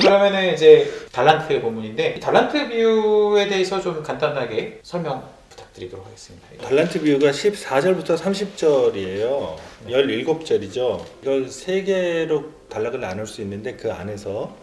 그러면은 이제 달란트 본문인데 달란트 비유에 대해서 좀 간단하게 설명 부탁드리도록 하겠습니다. 달란트 비유가 14절부터 30절이에요. 17절이죠. 이걸 세 개로 단락을 나눌 수 있는데 그 안에서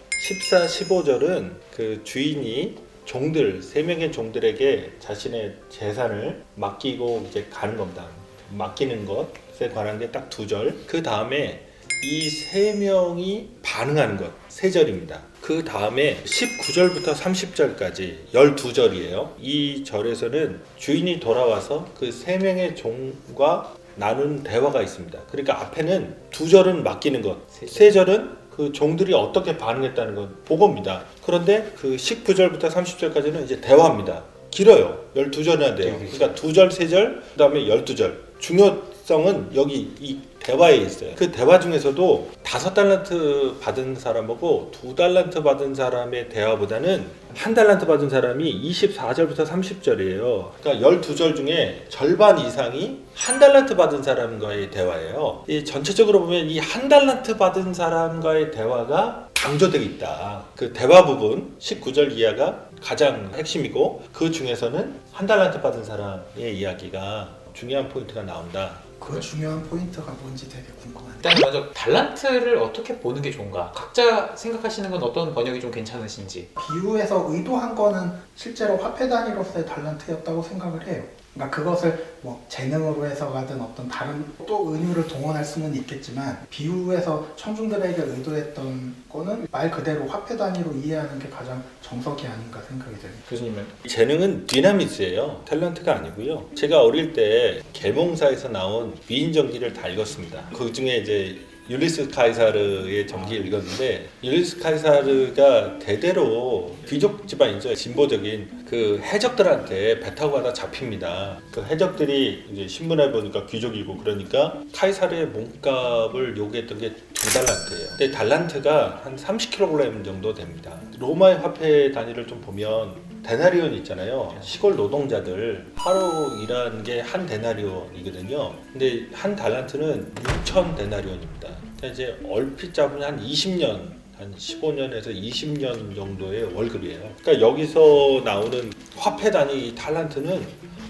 14, 15절은 그 주인이 종들, 세 명의 종들에게 자신의 재산을 맡기고 이제 가는 겁니다. 맡기는 것에 관한 게 딱 2절. 그 다음에 이 세 명이 반응하는 것, 3절입니다. 그 다음에 19절부터 30절까지 12절이에요. 이 절에서는 주인이 돌아와서 그 세 명의 종과 나눈 대화가 있습니다. 그러니까 앞에는 2절은 맡기는 것, 3절은 그 종들이 어떻게 반응했다는 건 보고입니다. 그런데 그 19절부터 30절까지는 이제 대화입니다. 길어요. 12절이나 돼요. 그러니까 2절, 3절, 그 다음에 12절. 중요성은 여기 이 대화에 있어요. 그 대화 중에서도 5달란트 받은 사람하고 2달란트 받은 사람의 대화보다는 1달란트 받은 사람이 24절부터 30절이에요. 그러니까 12절 중에 절반 이상이 1달란트 받은 사람과의 대화예요. 이 전체적으로 보면 이 1달란트 받은 사람과의 대화가 강조되어 있다. 그 대화 부분 19절 이하가 가장 핵심이고 그 중에서는 1달란트 받은 사람의 이야기가 중요한 포인트가 나온다. 그 중요한 포인트가 뭔지 되게 궁금하네요. 일단 먼저 달란트를 어떻게 보는 게 좋은가? 각자 생각하시는 건 어떤 번역이 좀 괜찮으신지. 비유에서 의도한 거는 실제로 화폐 단위로서의 달란트였다고 생각을 해요. 그러니까 그것을 뭐 재능으로 해석하든 어떤 다른 또 은유를 동원할 수는 있겠지만 비유에서 청중들에게 의도했던 거는 말 그대로 화폐 단위로 이해하는 게 가장 정석이 아닌가 생각이 됩니다. 교수님은? 재능은 디나미스예요. 탤런트가 아니고요. 제가 어릴 때 계몽사에서 나온 위인전기를 다 읽었습니다. 그 중에 이제 율리스 카이사르의 전기를 읽었는데 율리스 카이사르가 대대로 귀족 집안이죠. 진보적인 그 해적들한테 배 타고 가다 잡힙니다. 그 해적들이 이제 신문에 보니까 귀족이고 그러니까 카이사르의 몸값을 요구했던 게 2달란트예요. 근데 달란트가 한 30kg 정도 됩니다. 로마의 화폐 단위를 좀 보면 데나리온 있잖아요. 시골 노동자들 하루 일한 게 한 데나리온이거든요. 근데 한 달란트는 6천 데나리온입니다. 그러니까 이제 얼핏 잡으면 한 20년, 한 15년에서 20년 정도의 월급이에요. 그러니까 여기서 나오는 화폐 단위 달란트는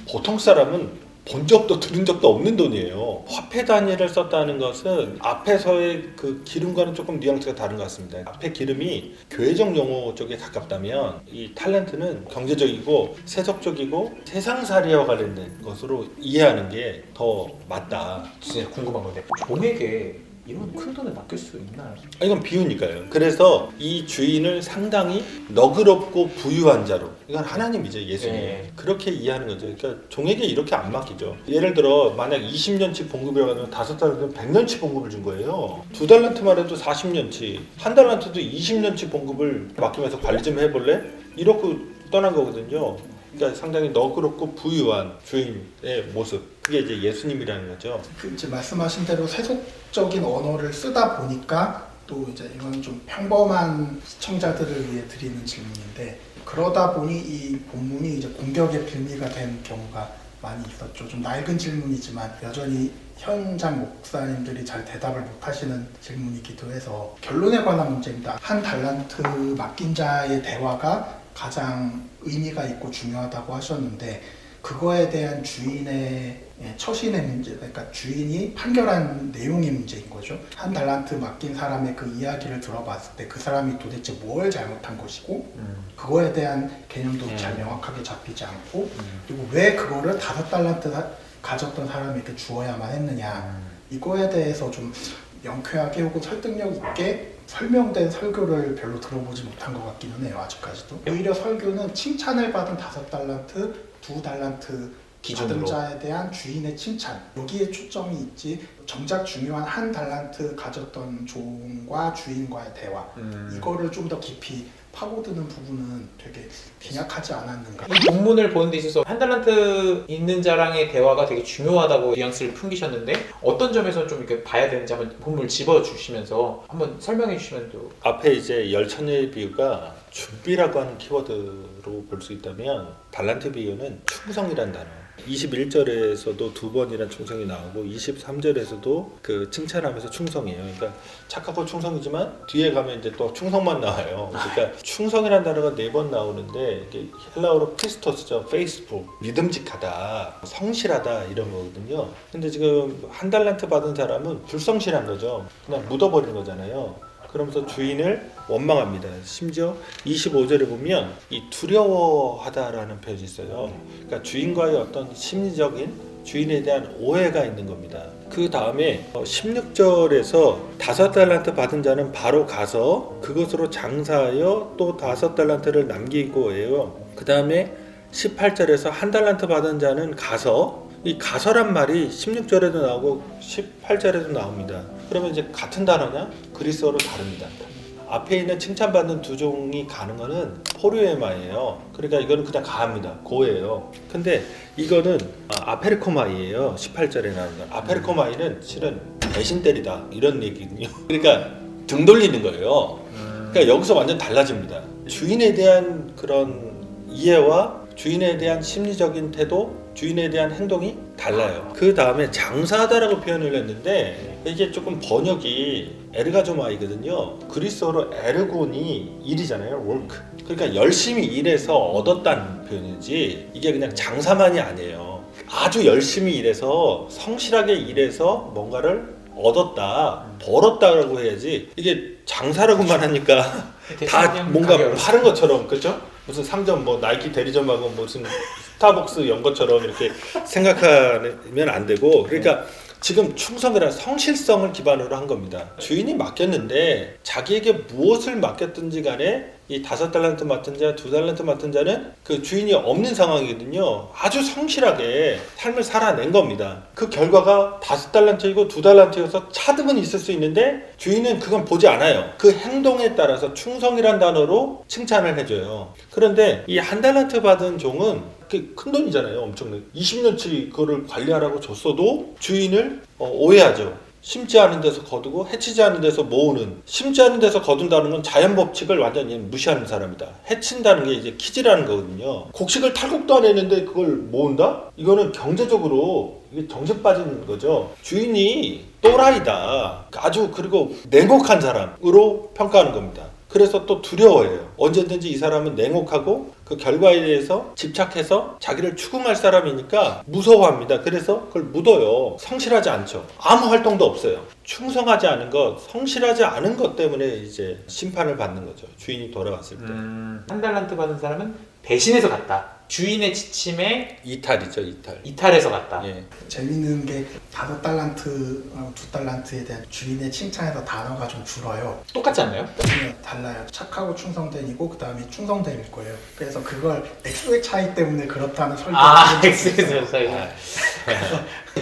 보통 사람은 본 적도 들은 적도 없는 돈이에요. 화폐 단위를 썼다는 것은 앞에서의 그 기름과는 조금 뉘앙스가 다른 것 같습니다. 앞에 기름이 교회적 용어 쪽에 가깝다면 이 탤런트는 경제적이고 세속적이고 세상살이와 관련된 것으로 이해하는 게 더 맞다. 진짜 궁금한 건데 종에게 이런 큰 돈을 맡길 수 있나요? 이건 비유니까요. 그래서 이 주인을 상당히 너그럽고 부유한 자로, 이건 하나님이죠, 예수님. 네. 그렇게 이해하는 거죠. 그러니까 종에게 이렇게 안 맡기죠. 예를 들어 만약 20년치 봉급이라고 하면 5달란트는 100년치 봉급을 준 거예요. 2달란트만 해도 40년치, 1달란트도 20년치 봉급을 맡기면서 관리 좀 해볼래? 이러고 떠난 거거든요. 그러니까 상당히 너그럽고 부유한 주인의 모습, 그게 이제 예수님이라는 거죠. 그 이제 말씀하신 대로 세속적인 언어를 쓰다 보니까 또 이제 이건 좀 평범한 시청자들을 위해 드리는 질문인데 그러다 보니 이 본문이 이제 공격의 빌미가 된 경우가 많이 있었죠. 좀 낡은 질문이지만 여전히 현장 목사님들이 잘 대답을 못하시는 질문이기도 해서 결론에 관한 문제입니다. 한 달란트 맡긴 자의 대화가 가장 의미가 있고 중요하다고 하셨는데 그거에 대한 주인의 처신의 문제, 그러니까 주인이 판결한 내용의 문제인 거죠. 한 달란트 맡긴 사람의 그 이야기를 들어봤을 때 그 사람이 도대체 뭘 잘못한 것이고 그거에 대한 개념도 잘 명확하게 잡히지 않고 그리고 왜 그거를 5달란트 가졌던 사람에게 주어야만 했느냐 이거에 대해서 좀 명쾌하게 혹은 설득력 있게 설명된 설교를 별로 들어보지 못한 것 같기는 해요. 아직까지도. 오히려 설교는 칭찬을 받은 5달란트, 2달란트 받은 자에 대한 주인의 칭찬 여기에 초점이 있지 정작 중요한 한 달란트 가졌던 종과 주인과의 대화 이거를 좀 더 깊이 파고드는 부분은 되게 빈약하지 않았는가. 이 본문을 보는 데 있어서 한 달란트 있는 자랑의 대화가 되게 중요하다고 뉘앙스를 풍기셨는데 어떤 점에서 좀 이렇게 봐야 되는지 한번 본문을 집어주시면서 한번 설명해 주시면 또. 앞에 이제 열천의 비유가 준비라고 하는 키워드로 볼 수 있다면 달란트 비유는 충성이라는 단어. 21절에서도 두 번이나 충성이 나오고 23절에서도 그 칭찬하면서 충성이에요. 그러니까 착하고 충성이지만 뒤에 가면 이제 또 충성만 나와요. 그러니까 충성이라는 단어가 4번 나오는데 이게 헬라어로 피스토스죠. 페이스풀, 믿음직하다, 성실하다 이런 거거든요. 근데 지금 한 달란트 받은 사람은 불성실한 거죠. 그냥 묻어버린 거잖아요. 그러면서 주인을 원망합니다. 심지어 25절에 보면 이 두려워하다라는 표현이 있어요. 그러니까 주인과의 어떤 심리적인 주인에 대한 오해가 있는 겁니다. 그 다음에 16절에서 5달란트 받은 자는 바로 가서 그것으로 장사하여 또 5달란트를 남기고 해요. 그 다음에 18절에서 1달란트 받은 자는 가서, 이 가서란 말이 16절에도 나오고 18절에도 나옵니다. 그러면 이제 같은 단어냐? 그리스어로 다릅니다. 앞에 있는 칭찬받는 두 종이 가는 거는 포류에마예요. 그러니까 이거는 그냥 가합니다. 고예요. 근데 이거는 아페르코마이예요. 18절에 나오는 건. 아페르코마이는 실은 대신 때리다 이런 얘기거든요. 그러니까 등 돌리는 거예요. 그러니까 여기서 완전 달라집니다. 주인에 대한 그런 이해와 주인에 대한 심리적인 태도, 주인에 대한 행동이 달라요. 그 다음에 장사하다라고 표현을 했는데 이게 조금 번역이 에르가조마이거든요. 그리스어로 에르곤이 일이잖아요. work. 그러니까 열심히 일해서 얻었다는 표현이지 이게 그냥 장사만이 아니에요. 아주 열심히 일해서 성실하게 일해서 뭔가를 얻었다, 벌었다라고 해야지 이게 장사라고만 하니까 다 뭔가 파는 것처럼, 그렇죠? 무슨 상점 뭐 나이키 대리점하고 무슨 스타벅스 연 것처럼 이렇게 생각하면 안 되고, 그러니까 지금 충성이란 성실성을 기반으로 한 겁니다. 주인이 맡겼는데 자기에게 무엇을 맡겼든지 간에 이 5달란트 맡은 자, 2달란트 맡은 자는 그 주인이 없는 상황이거든요. 아주 성실하게 삶을 살아낸 겁니다. 그 결과가 5달란트이고 2달란트여서 차등은 있을 수 있는데 주인은 그건 보지 않아요. 그 행동에 따라서 충성이란 단어로 칭찬을 해줘요. 그런데 이 1달란트 받은 종은 큰 돈이잖아요. 엄청나게 20년치 그거를 관리하라고 줬어도 주인을 오해하죠. 심지 않은 데서 거두고 해치지 않은 데서 모으는, 심지 않은 데서 거둔다는 건 자연 법칙을 완전히 무시하는 사람이다. 해친다는 게 이제 키지라는 거거든요. 곡식을 탈곡도 안 했는데 그걸 모은다? 이거는 경제적으로 이게 정신 빠진 거죠. 주인이 또라이다, 아주 그리고 냉혹한 사람으로 평가하는 겁니다. 그래서 또 두려워해요. 언제든지 이 사람은 냉혹하고 그 결과에 대해서 집착해서 자기를 추궁할 사람이니까 무서워합니다. 그래서 그걸 묻어요. 성실하지 않죠. 아무 활동도 없어요. 충성하지 않은 것, 성실하지 않은 것 때문에 이제 심판을 받는 거죠. 주인이 돌아왔을 때. 1달란트 받은 사람은 배신해서 갔다. 주인의 지침에 이탈이죠, 이탈해서 갔다. 예. 재밌는 게 5달란트, 2달란트에 대한 주인의 칭찬에서 단어가 좀 줄어요. 똑같지 않나요? 네, 달라요. 착하고 충성된이고 그 다음에 충성된일 거예요. 그래서 그걸 액수의 차이 때문에 그렇다는 설명을 X에서 사이.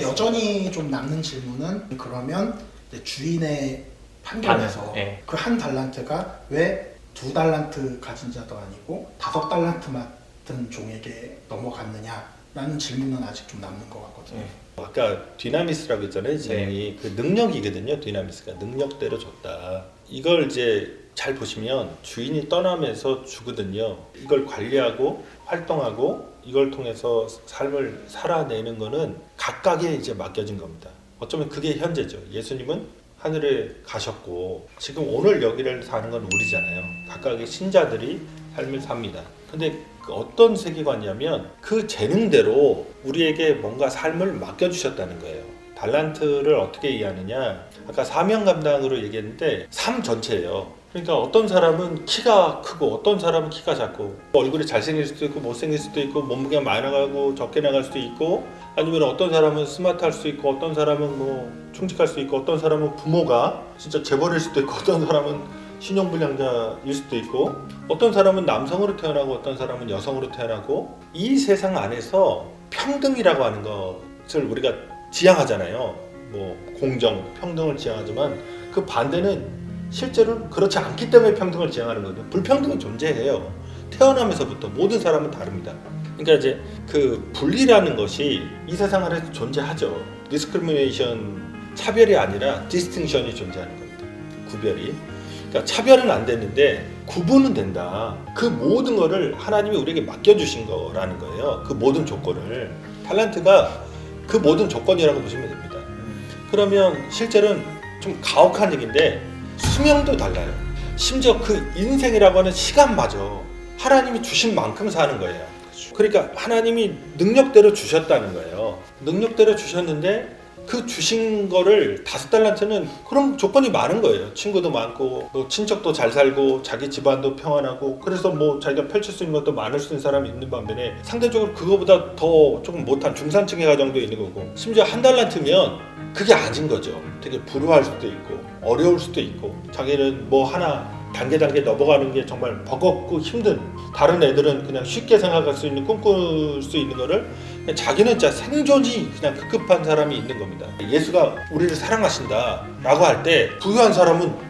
여전히 좀 남는 질문은, 그러면 이제 주인의 판결에서 네. 그 1달란트가 왜 2달란트 가진 자도 아니고 5달란트 맡은 종에게 넘어갔느냐라는 질문은 아직 좀 남는 것 같거든요. 네. 아까 디나미스라고 했잖아요. 지능이 그 능력이거든요. 디나미스가 능력대로 줬다. 이걸 이제 잘 보시면 주인이 떠나면서 주거든요. 이걸 관리하고 활동하고 이걸 통해서 삶을 살아내는 거는 각각에 이제 맡겨진 겁니다. 어쩌면 그게 현재죠. 예수님은 하늘에 가셨고 지금 오늘 여기를 사는 건 우리잖아요. 각각의 신자들이 삶을 삽니다. 근데 어떤 세계관이냐면 그 재능대로 우리에게 뭔가 삶을 맡겨주셨다는 거예요. 달란트를 어떻게 이해하느냐, 아까 사명 감당으로 얘기했는데 삶 전체예요. 그러니까 어떤 사람은 키가 크고 어떤 사람은 키가 작고 얼굴이 잘생길 수도 있고 못생길 수도 있고 몸무게가 많이 나가고 적게 나갈 수도 있고, 아니면 어떤 사람은 스마트할 수 있고 어떤 사람은 뭐 충직할 수 있고 어떤 사람은 부모가 진짜 재벌일 수도 있고 어떤 사람은 신용불량자일 수도 있고 어떤 사람은 남성으로 태어나고 어떤 사람은 여성으로 태어나고, 이 세상 안에서 평등이라고 하는 것을 우리가 지향하잖아요. 뭐 공정, 평등을 지향하지만 그 반대는 실제로 그렇지 않기 때문에 평등을 지향하는 거거든요. 불평등은 존재해요. 태어나면서부터 모든 사람은 다릅니다. 그러니까 이제 그 분리라는 것이 이 세상 안에서 존재하죠. 디스크리미네이션, 차별이 아니라 디스팅션이 존재하는 겁니다. 구별이. 그러니까 차별은 안 됐는데 구분은 된다. 그 모든 거를 하나님이 우리에게 맡겨주신 거라는 거예요. 그 모든 조건을. 달란트가 그 모든 조건이라고 보시면 됩니다. 그러면 실제로는 좀 가혹한 얘기인데 수명도 달라요. 심지어 그 인생이라고 하는 시간마저 하나님이 주신 만큼 사는 거예요. 그러니까 하나님이 능력대로 주셨다는 거예요. 능력대로 주셨는데 그 주신 거를 5달란트는 그런 조건이 많은 거예요. 친구도 많고 뭐 친척도 잘 살고 자기 집안도 평안하고 그래서 뭐 자기가 펼칠 수 있는 것도 많을 수 있는 사람이 있는 반면에 상대적으로 그거보다 더 조금 못한 중산층의 가정도 있는 거고 심지어 1달란트면 그게 아닌 거죠. 되게 불우할 수도 있고 어려울 수도 있고 자기는 뭐 하나 단계 넘어가는 게 정말 버겁고 힘든 다른 애들은 그냥 쉽게 생각할 수 있는 꿈꿀 수 있는 거를 자기는 진짜 생존이 그냥 급급한 사람이 있는 겁니다. 예수가 우리를 사랑하신다 라고 할 때 부유한 사람은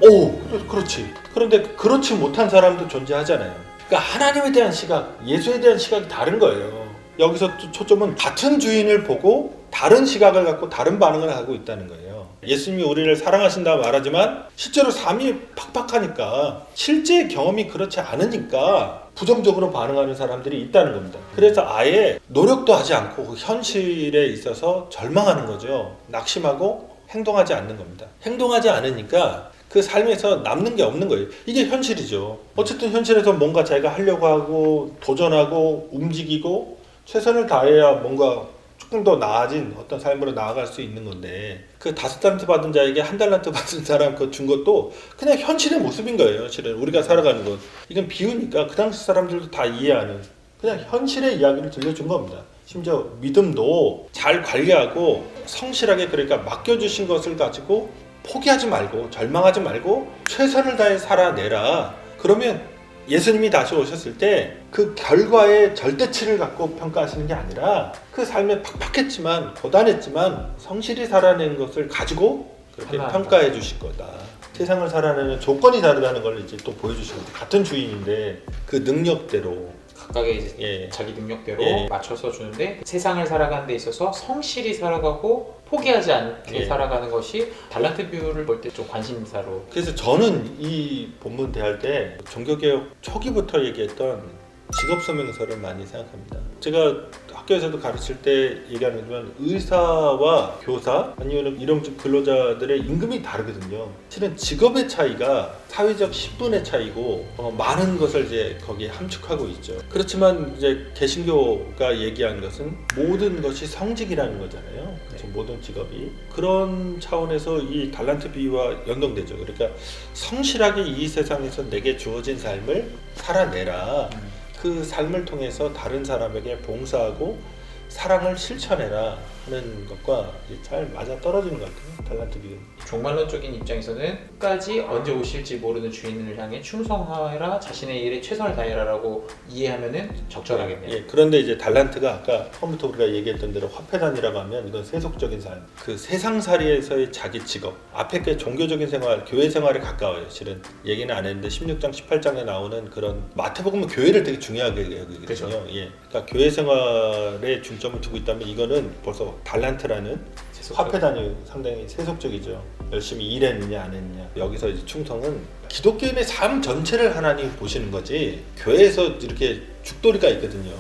그렇지. 그런데 그렇지 못한 사람도 존재하잖아요. 그러니까 하나님에 대한 시각, 예수에 대한 시각이 다른 거예요. 여기서 또 초점은 같은 주인을 보고 다른 시각을 갖고 다른 반응을 하고 있다는 거예요. 예수님이 우리를 사랑하신다 말하지만 실제로 삶이 팍팍하니까 실제 경험이 그렇지 않으니까 부정적으로 반응하는 사람들이 있다는 겁니다. 그래서 아예 노력도 하지 않고 그 현실에 있어서 절망하는 거죠. 낙심하고 행동하지 않는 겁니다. 행동하지 않으니까 그 삶에서 남는 게 없는 거예요. 이게 현실이죠. 어쨌든 현실에서 뭔가 자기가 하려고 하고 도전하고 움직이고 최선을 다해야 뭔가 조금 더 나아진 어떤 삶으로 나아갈 수 있는 건데 그 5달란트 받은 자에게 1달란트 받은 사람 그 준 것도 그냥 현실의 모습인 거예요. 실은 우리가 살아가는 것 이건 비유니까 그 당시 사람들도 다 이해하는 그냥 현실의 이야기를 들려준 겁니다. 심지어 믿음도 잘 관리하고 성실하게 그러니까 맡겨주신 것을 가지고 포기하지 말고 절망하지 말고 최선을 다해 살아내라. 그러면 예수님이 다시 오셨을 때 그 결과의 절대치를 갖고 평가하시는 게 아니라 그 삶에 팍팍했지만 고단했지만 성실히 살아낸 것을 가지고 그렇게 평가해 주실 거다. 세상을 살아내는 조건이 다르다는 걸 이제 또 보여주시는 거죠. 같은 주인인데 그 능력대로 각각의 이제 예. 자기 능력대로 예. 맞춰서 주는데 세상을 살아가는 데 있어서 성실히 살아가고 포기하지 않게 예. 살아가는 것이 달란트 비율을 볼 때 좀 관심사로. 그래서 저는 이 본문 대할 때 종교개혁 초기부터 얘기했던 직업소명서를 많이 생각합니다. 제가 학교에서도 가르칠 때 얘기하는 건 의사와 교사 아니면 이런 근로자들의 임금이 다르거든요. 실은 직업의 차이가 사회적 신분의 차이고 많은 것을 이제 거기에 함축하고 있죠. 그렇지만 이제 개신교가 얘기한 것은 모든 것이 성직이라는 거잖아요. 그래서 모든 직업이 그런 차원에서 이 달란트 비유와 연동되죠. 그러니까 성실하게 이 세상에서 내게 주어진 삶을 살아내라. 그 삶을 통해서 다른 사람에게 봉사하고 사랑을 실천해라 하는 것과 잘 맞아 떨어지는 것 같아요. 달란트 비유. 종말론적인 입장에서는 끝까지 언제 오실지 모르는 주인을 향해 충성하라 자신의 일에 최선을 다해라라고 이해하면은 적절하겠네요. 예, 그런데 이제 달란트가 아까 처음부터 우리가 얘기했던 대로 화폐단이라고 하면 이건 세속적인 삶, 그 세상살이에서의 자기 직업, 앞에 게 종교적인 생활, 교회 생활에 가까워요. 실은 얘기는 안 했는데 16장, 18장에 나오는 그런 마태복음은 교회를 되게 중요하게 여기거든요. 그렇죠. 예, 그러니까 교회 생활에 중점을 두고 있다면 이거는 벌써 달란트라는 화폐단이 상당히 세속적이죠. 열심히 일했느냐 안 했느냐. 여기서 이제 충성은 기독교인의 삶 전체를 하나님 보시는 거지 교회에서 이렇게 죽돌이가 있거든요.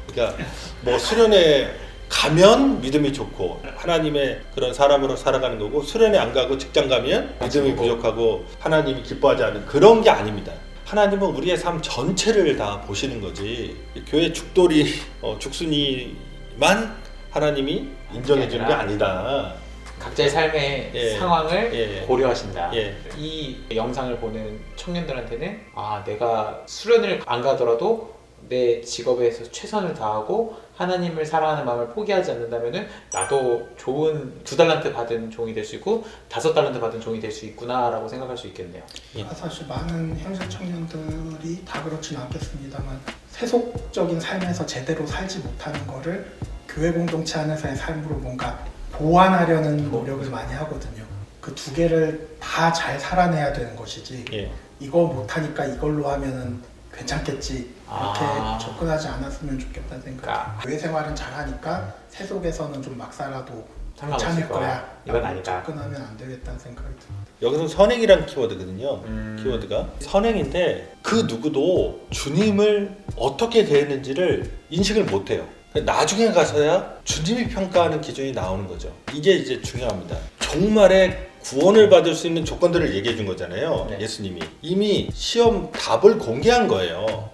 그러니까 뭐 수련회 가면 믿음이 좋고 하나님의 그런 사람으로 살아가는 거고 수련회 안 가고 직장 가면 믿음이 부족하고 하나님이 기뻐하지 않는 그런 게 아닙니다. 하나님은 우리의 삶 전체를 다 보시는 거지 교회 죽돌이 죽순이만 하나님이 인정해 주는 게 아니다. 각자의 삶의 예. 상황을 예. 고려하신다. 예. 이 영상을 보는 청년들한테는 내가 수련을 안 가더라도 내 직업에서 최선을 다하고 하나님을 사랑하는 마음을 포기하지 않는다면은 나도 좋은 2달란트 받은 종이 될 수 있고 5달란트 받은 종이 될 수 있구나라고 생각할 수 있겠네요. 사실 많은 현실 청년들이 다 그렇지는 않겠습니다만 세속적인 삶에서 제대로 살지 못하는 거를 교회 공동체 안에서의 삶으로 뭔가 보완하려는 노력을 많이 하거든요. 그 두 개를 다 잘 살아내야 되는 것이지 예. 이거 못하니까 이걸로 하면은 괜찮겠지 이렇게 접근하지 않았으면 좋겠다는 생각. 교회 생활은 잘하니까 세속에서는 좀 막 살아도 괜찮을 거야. 이건 아니다. 접근하면 안 되겠다는 생각이 듭니다. 여기서 선행이라는 키워드거든요. 키워드가 선행인데 그 누구도 주님을 어떻게 대했는지를 인식을 못해요. 나중에 가서야 주님이 평가하는 기준이 나오는 거죠. 이게 이제 중요합니다. 종말에 구원을 받을 수 있는 조건들을 얘기해 준 거잖아요. 네. 예수님이 이미 시험 답을 공개한 거예요.